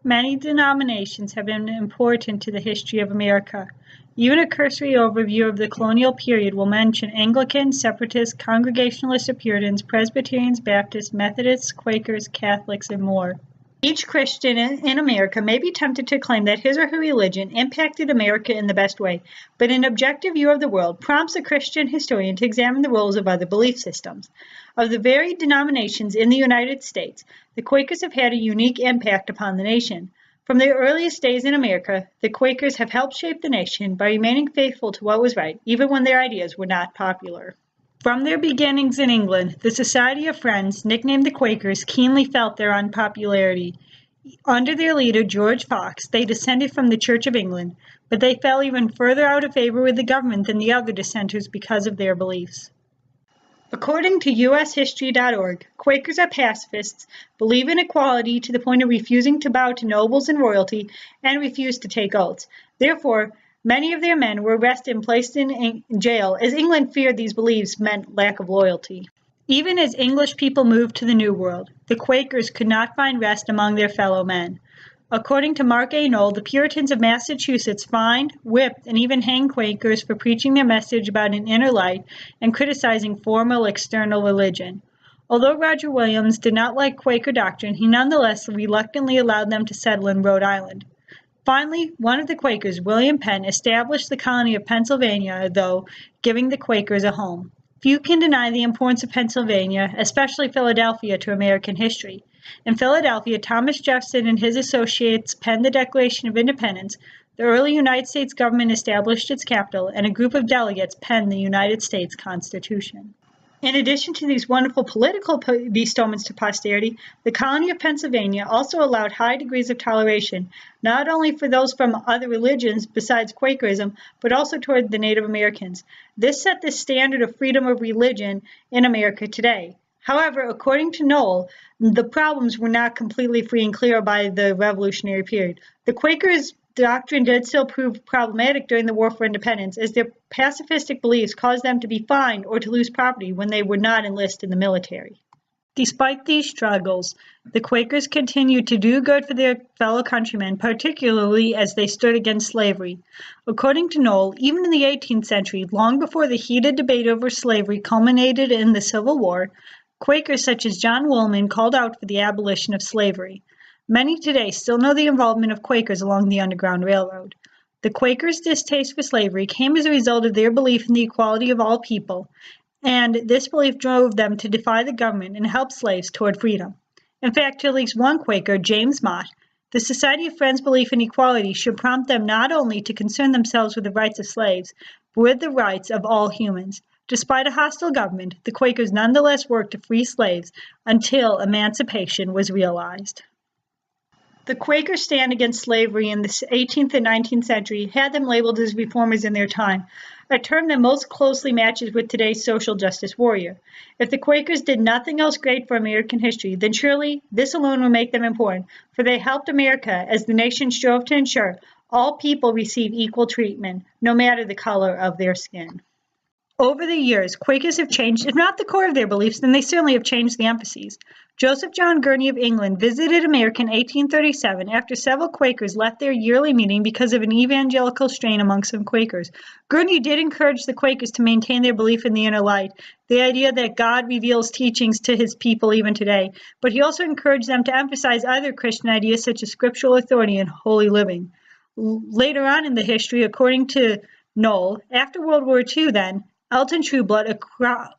Many denominations have been important to the history of America. Even a cursory overview of the colonial period will mention Anglicans, Separatists, Congregationalists or Puritans, Presbyterians, Baptists, Methodists, Quakers, Catholics, and more. Each Christian in America may be tempted to claim that his or her religion impacted America in the best way, but an objective view of the world prompts a Christian historian to examine the roles of other belief systems. Of the varied denominations in the United States, the Quakers have had a unique impact upon the nation. From their earliest days in America, the Quakers have helped shape the nation by remaining faithful to what was right, even when their ideas were not popular. From their beginnings in England, the Society of Friends, nicknamed the Quakers, keenly felt their unpopularity. Under their leader, George Fox, they descended from the Church of England, but they fell even further out of favor with the government than the other dissenters because of their beliefs. According to ushistory.org, Quakers are pacifists, believe in equality to the point of refusing to bow to nobles and royalty, and refuse to take oaths. Therefore, many of their men were arrested and placed in jail, as England feared these beliefs meant lack of loyalty. Even as English people moved to the New World, the Quakers could not find rest among their fellow men. According to Mark A. Knoll, the Puritans of Massachusetts fined, whipped, and even hanged Quakers for preaching their message about an inner light and criticizing formal external religion. Although Roger Williams did not like Quaker doctrine, he nonetheless reluctantly allowed them to settle in Rhode Island. Finally, one of the Quakers, William Penn, established the colony of Pennsylvania, though giving the Quakers a home. Few can deny the importance of Pennsylvania, especially Philadelphia, to American history. In Philadelphia, Thomas Jefferson and his associates penned the Declaration of Independence, the early United States government established its capital, and a group of delegates penned the United States Constitution. In addition to these wonderful political bestowments to posterity, the colony of Pennsylvania also allowed high degrees of toleration, not only for those from other religions besides Quakerism, but also toward the Native Americans. This set the standard of freedom of religion in America today. However, according to Knoll, the problems were not completely free and clear by the Revolutionary period. The Quakers' doctrine did still prove problematic during the War for Independence, as their pacifistic beliefs caused them to be fined or to lose property when they would not enlist in the military. Despite these struggles, the Quakers continued to do good for their fellow countrymen, particularly as they stood against slavery. According to Knoll, even in the 18th century, long before the heated debate over slavery culminated in the Civil War, Quakers such as John Woolman called out for the abolition of slavery. Many today still know the involvement of Quakers along the Underground Railroad. The Quakers' distaste for slavery came as a result of their belief in the equality of all people, and this belief drove them to defy the government and help slaves toward freedom. In fact, to at least one Quaker, James Mott, the Society of Friends' belief in equality should prompt them not only to concern themselves with the rights of slaves, but with the rights of all humans. Despite a hostile government, the Quakers nonetheless worked to free slaves until emancipation was realized. The Quakers' stand against slavery in the 18th and 19th century had them labeled as reformers in their time, a term that most closely matches with today's social justice warrior. If the Quakers did nothing else great for American history, then surely this alone will make them important, for they helped America as the nation strove to ensure all people receive equal treatment, no matter the color of their skin. Over the years, Quakers have changed, if not the core of their beliefs, then they certainly have changed the emphases. Joseph John Gurney of England visited America in 1837 after several Quakers left their yearly meeting because of an evangelical strain among some Quakers. Gurney did encourage the Quakers to maintain their belief in the inner light, the idea that God reveals teachings to his people even today, but he also encouraged them to emphasize other Christian ideas such as scriptural authority and holy living. Later on in the history, according to Knoll, after World War II then, Elton Trueblood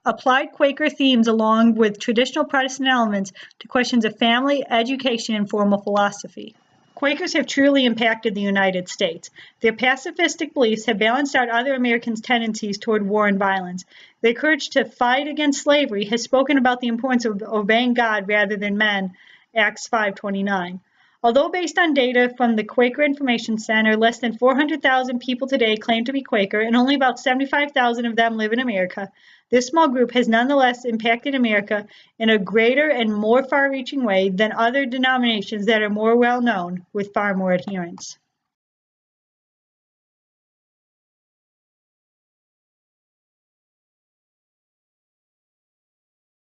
applied Quaker themes along with traditional Protestant elements to questions of family, education, and formal philosophy. Quakers have truly impacted the United States. Their pacifistic beliefs have balanced out other Americans' tendencies toward war and violence. Their courage to fight against slavery has spoken about the importance of obeying God rather than men, Acts 5:29. Although based on data from the Quaker Information Center, less than 400,000 people today claim to be Quaker, and only about 75,000 of them live in America, this small group has nonetheless impacted America in a greater and more far-reaching way than other denominations that are more well-known with far more adherents.